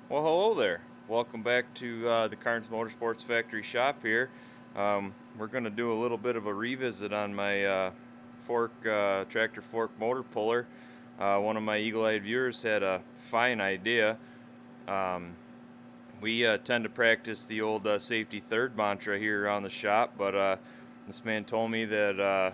Well, hello there. Welcome back to the Karnes Motorsports factory shop here. We're going to do a little bit of a revisit on my tractor fork motor puller. One of my eagle-eyed viewers had a fine idea. Um, we tend to practice the old safety third mantra here around the shop, but this man told me that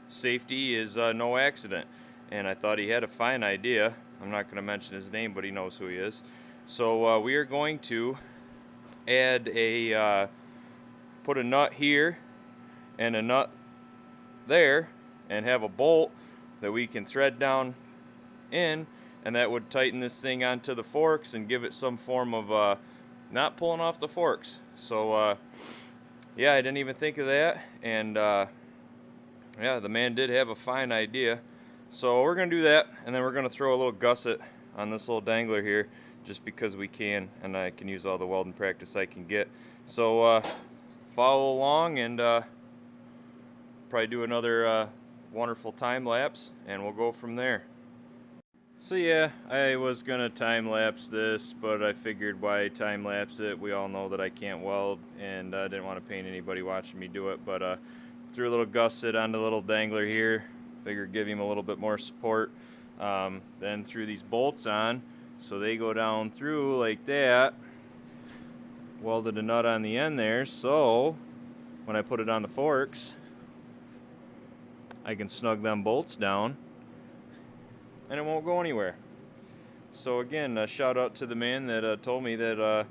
safety is no accident, and I thought he had a fine idea. I'm not going to mention his name, but he knows who he is. So we are going to add put a nut here and a nut there, and have a bolt that we can thread down in, and that would tighten this thing onto the forks and give it some form of not pulling off the forks. So yeah, I didn't even think of that, and yeah, the man did have a fine idea. So we're going to do that, and then we're going to throw a little gusset on this little dangler here just because we can, and I can use all the welding practice I can get. So follow along, and probably do another wonderful time lapse, and we'll go from there. So yeah, I was going to time lapse this, but I figured why time lapse it? We all know that I can't weld, and I didn't want to pain anybody watching me do it, but threw a little gusset on the little dangler here. Figured give him a little bit more support. Then threw these bolts on, so they go down through like that. Welded a nut on the end there, so when I put it on the forks, I can snug them bolts down, and it won't go anywhere. So again, a shout out to the man that told me that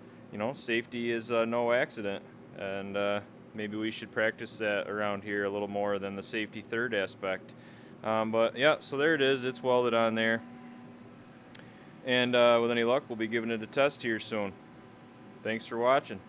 safety is no accident, and maybe we should practice that around here a little more than the safety third aspect. But yeah, so there it is. It's welded on there, and with any luck, we'll be giving it a test here soon. Thanks for watching.